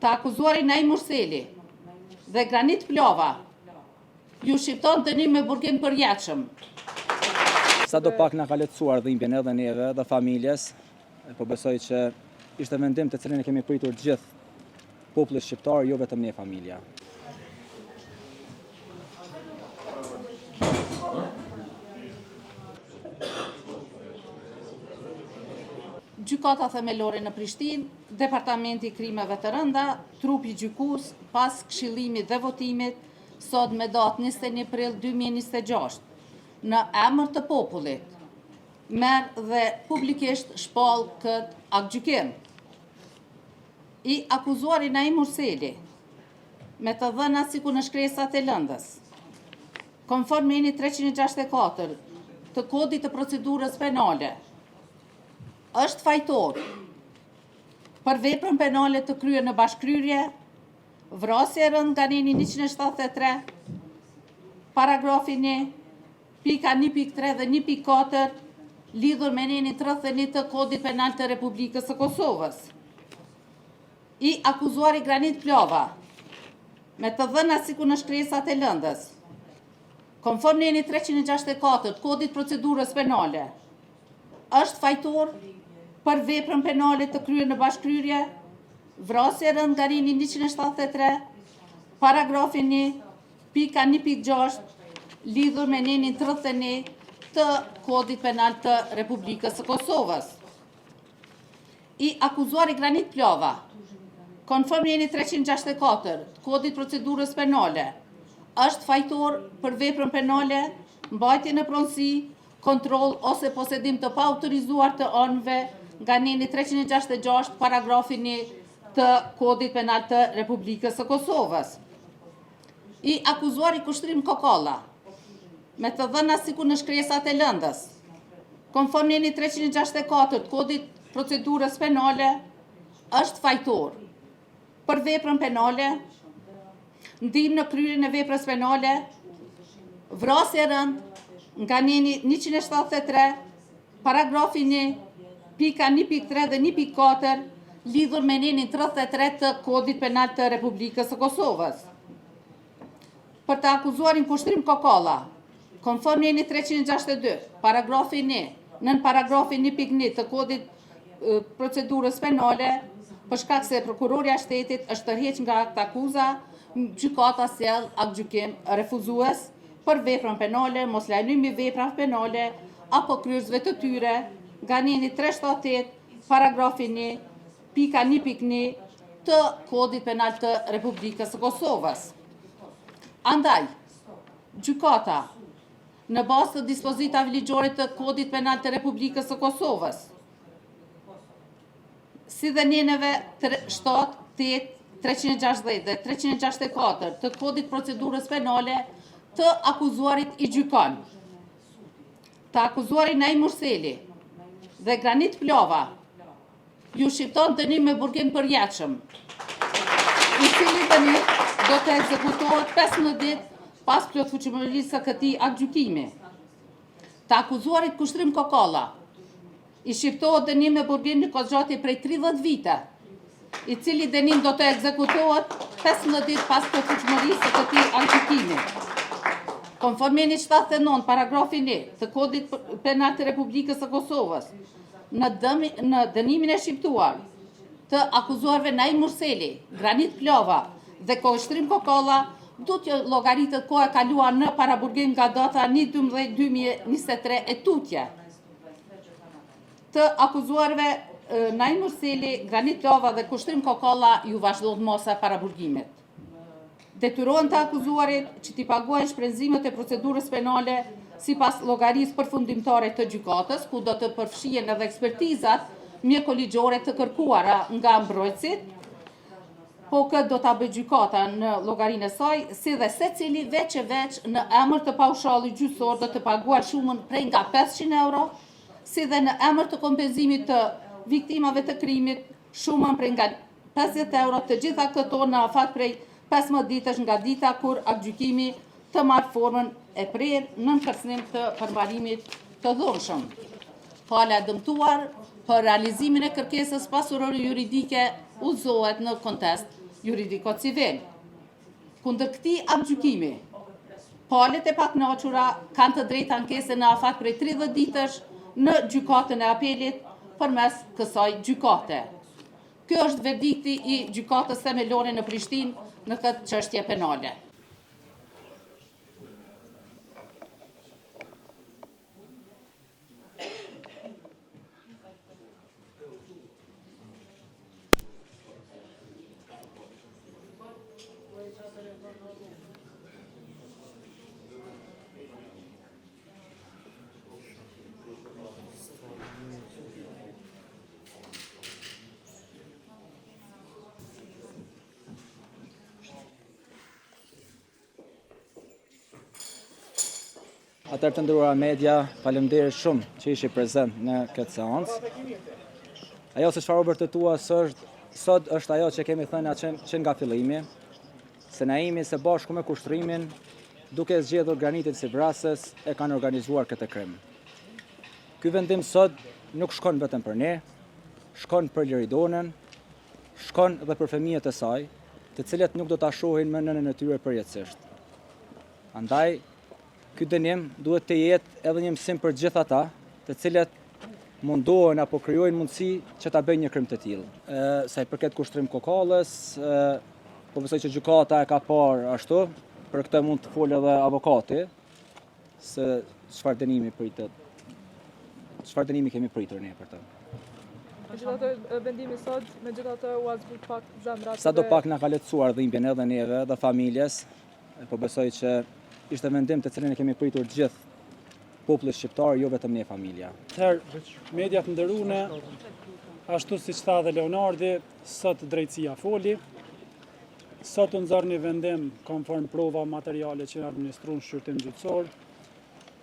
Të akuzuari Naim Murseli dhe Granit Plova ju shqipton dënim me burgim përjetshëm. Sa do pak na ka lehtësuar dhimbjen edhe neve dhe familjes, po besoj që ishte vendim të cilin e kemi pritur gjithë populli shqiptar, jo vetëm ne familja. Gjykata themelore në Prishtinë, Departamenti i Krimeve të Rënda, trupi gjykues pas këshillimit dhe votimit sot me datë 21 prill 2026 në emër të popullit merr dhe publikisht shpall këtë aktgjykim. I akuzuari Naim Murseli me të dhëna sikur në shkresat e lëndës, konform me 364 të kodit të procedurës penale, është fajtor për veprën penale të kryer në bashkëkryrje, vrasje rënd nga neni 173, paragrafin 1, pika 1.3 dhe 1.4, lidhur me nenin 31 të kodit penal të Republikës së Kosovës. I akuzuari Granit Plova me të dhëna sikur në shkresat e lëndës, konform neni 364 të kodit procedurës penale, është fajtor për veprën penale të kryer në bashkëkryrje, vrasje rënd nga neni 173, paragrafin 1, pika 1.6, lidhur me nenin 31 të kodit penal të Republikës së Kosovës. I akuzuari Granit Plova, konform neni 364 të kodit procedurës penale, është fajtor për veprën penale, mbajtje në pronësi, kontroll ose posedim të paautorizuar të anëve nga neni 366 paragrafin 1 të kodit penal të Republikës së Kosovës. I akuzuari Kushtrim Kokalla me të dhëna sikur në shkresat e lëndës, konform neni 364 të kodit procedurës penale, është fajtor për veprën penale, ndihmë në kryerjen e veprës penale, vrasje rënd nga neni 173, paragrafin 1, pika 1.3 dhe 1.4, lidhur me nenin 33 të kodit penal të Republikës së Kosovës. Për të akuzuarin Kushtrim Kokalla, konform neni 362, paragrafin 1, nën paragrafin 1.1 të kodit procedurës penale, për shkak se prokuroria e shtetit është tërheq nga akta akuza, gjykata sjell aktgjykim refuzues për veprën penale, mos lajmërim i veprave penale apo kryerësve të tyre nga neni 378, paragrafin 1, pika 1.1 të kodit penal të Republikës së Kosovës. Andaj, gjykata, në bazë të dispozitave ligjore të kodit penal të Republikës së Kosovës, si dhe neneve 7, 8, 360 dhe 364 të kodit procedurës penale të akuzuarit i gjykon. Të akuzuari Naim Murseli dhe Granit Plova ju shqipton dënim me burgim përjetshëm, i cili dënim do të ekzekutohet 15 ditë pas plotfuqishmërisë së këtij aktgjykimi. Të akuzuarit Kushtrim Kokalla i shqiptohet dënim me burgim në kozgjatje prej 30 vite, i cili dënim do të ekzekutohet 15 ditë pas plotfuqishmërisë së këtij aktgjykimi. Konform neni 79, paragrafin 1 të kodit penal të Republikës së Kosovës, në dënimin e shqiptuar të akuzuarve Naim Murseli, Granit Plova dhe Kushtrim Kokalla, do të llogaritet koha e kaluar në paraburgim nga data 1/12/2023 e tutje. Të akuzuarve Naim Murseli, Granit Plova dhe Kushtrim Kokalla ju vazhdohet mosa e paraburgimit. Detyrohen të akuzuarit që t'i paguajnë shpenzimet e procedurës penale sipas llogarisë përfundimtare të gjykatës, ku do të përfshihen edhe ekspertizat mjekoligjore të kërkuara nga mbrojtësit, po këtë do ta bëjë gjykata në llogarinë e saj, si dhe secili veç e veç në emër të paushallit gjyqësor do të paguajë shumën prej nga 500 euro, si dhe në emër të kompenzimit të viktimave të krimit shumën prej nga 50 euro, të gjitha këto në afat prej 15 ditësh nga dita kur aktgjykimi të marrë formën e prerë në kërcënim të përmbarimit të dhunshëm. Pala e dëmtuar për realizimin e kërkesës pasurore juridike udhëzohet në kontest juridiko-civil. Kundër këtij aktgjykimi, palët e pakënaqura kanë të drejtë ankese në afat prej 30 ditësh në gjykatën e apelit përmes kësaj gjykate. Ky është verdikti i gjykatës themelore në Prishtinë në këtë çështje penale. Atëherë të nderuara media, faleminderit shumë që ishi prezent në këtë seancë. Ajo se çfarë u vërtetua sot është ajo që kemi thënë që nga fillimi, se na jemi së bashku me kushtrimin, duke zgjedhur granitin si vrasës, e kanë organizuar këtë krim. Ky vendim sot nuk shkon vetëm për ne, shkon për Liridonën, shkon dhe për fëmijët e saj, të cilët nuk do ta shohin më nënën e tyre përjetësisht. Andaj, ky dënim duhet të jetë edhe një mësim për gjithë ata, të cilët mundohen apo krijojnë mundësi që ta bëjnë një krim të tillë. Sa i përket kushtrim kokallës, po besoj që gjykata e ka parë ashtu, për këtë mund të folë edhe avokati, se çfarë dënimi kemi pritur ne për të. Megjithatë, vendimi sot, megjithatë u azbut pak zemrat. Sadopak na ka lehtësuar dhimbjen edhe neve dhe familjes, po besoj që ishte vendim të cilin e kemi pritur gjithë populli shqiptar, jo vetëm ne familja. Atëherë, media të nderuara, ashtu siç tha dhe Leonardi, sot drejtësia foli. Sot u nxorr një vendim konform prova materiale që administruan shqyrtim gjyqësor.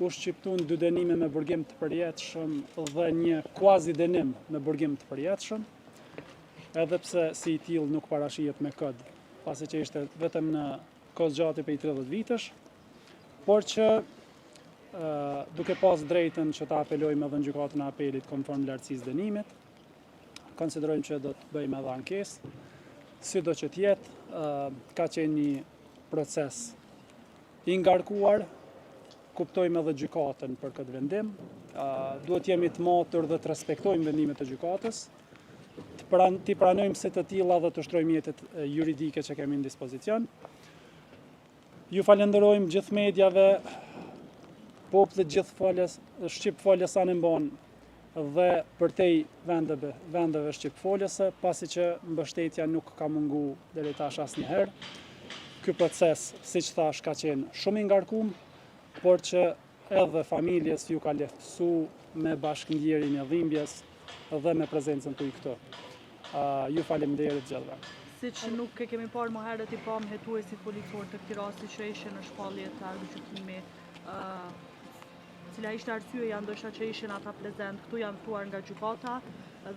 U shqiptuan 2 dënime me burgim të përjetshëm dhe një kuazi dënim me burgim të përjetshëm, edhe pse si i tillë nuk parashihet me kod, pasi që ishte vetëm në kohë gjatë prej 30 vitesh, por që duke pas drejtën që ta apelojmë edhe në gjykatën e apelit konform lartësisë dënimit, konsiderojmë që do të bëjmë edhe ankesë, sido që të jetë, ka qenë një proces i ngarkuar, kuptojmë edhe gjykatën për këtë vendim, duhet jemi të matur dhe të respektojmë vendimet e gjykatës, t'i pranojmë se të tilla dhe të ushtrojmë mjetet juridike që kemi në dispozicion. Ju falenderojmë gjithë medjave, popullit gjithë shqip foljes anë mbanë dhe përtej vendeve shqip foljese, pasi që mbështetja nuk ka mungu deri tash asnjëherë. Ky proces, siç thash, ka qenë shumë i ngarkuar, por që edhe familjes ju ka lehtësu me bashkëndjerin e dhimbjes dhe me prezencën tuaj këtu. Ju faleminderit gjithëve. Siç nuk e kemi parë më herët, i pam hetuesit policor të këtij rasti që ishin në shpallje të aktgjykimi, cila ishte arsyeja ndoshta që ishin ata prezent këtu, janë thuar nga gjykata,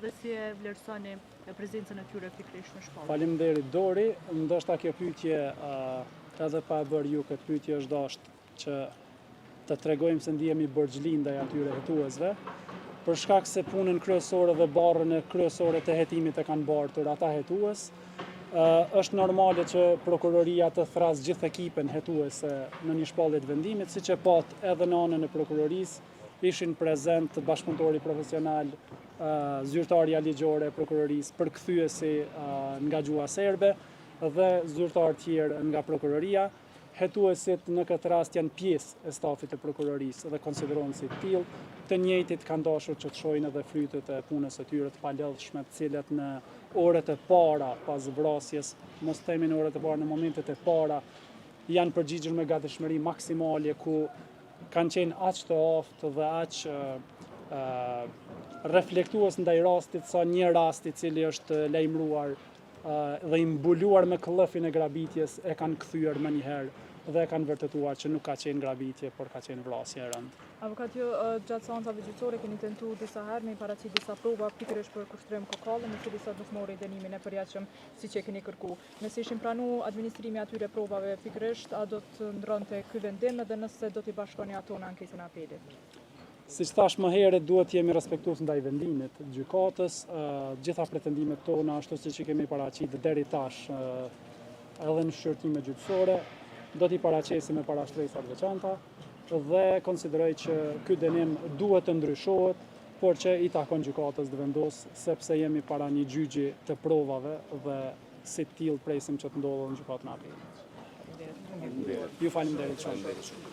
dhe si e vlerësoni prezencën e tyre pikërisht në shpallje. Faleminderit Dori, ndoshta kjo pyetje edhe pa bërë ju këtë pyetje është dashur që të tregojmë se ndihemi borxhli ndaj atyre hetuesve, për shkak se punën kryesore dhe barrën e kryesore të hetimit e kanë bartur ata hetues. Është normale që prokuroria të thras gjithë ekipën hetuese në një shpallje të vendimit, siç e pat edhe në anën e prokurorisë, ishin prezent bashkëpunëtori profesional, zyrtarja ligjore e prokurorisë, përkthyesi nga gjuha serbe dhe zyrtar tjerë nga prokuroria. Hetuesit në këtë rast janë pjesë e stafit të prokurorisë dhe konsiderohen si të tillë. Të njëjtit kanë dashur që të shohin edhe frytet e punës së tyre të palodhshme, të cilat në orët e para pas vrasjes, mos themi në orët e para, në momentet e para, janë përgjigjur me gatishmëri maksimale, ku kanë qenë aq të aftë dhe aq reflektues ndaj rastit, sa një rast i cili është lajmëruar dhe i mbuluar me këllëfin e grabitjes e kanë kthyer më njëherë dhe e kanë vërtetuar që nuk ka qenë grabitje, por ka qenë vrasje e rëndë. Avokat, ju gjatë seancave gjyqësore keni tentuar disa herë me i paraqitë disa prova pikërisht për kushtrim kokallë, në cili sot nuk mori dënimin e përjetshëm siç e keni kërkuar. Nëse ishin pranuar administrimi atyre provave pikërisht, a do të ndronte ky vendim edhe nëse do t'i bashkoni ato në ankesën e apelit? Siç thash më herët, duhet jemi respektues ndaj vendimit të gjykatës. Gjitha pretendimet tona, ashtu siç i kemi paraqitur deri tash, edhe në shqyrtime gjyqësore, do t'i paraqesim me parashtresa të veçanta dhe konsideroj që ky dënim duhet të ndryshohet, por që i takon gjykatës të vendosë, sepse jemi para një gjyqi të provave dhe si tillë presim që të ndodhë në gjykatën e apelit. Ju faleminderit shumë.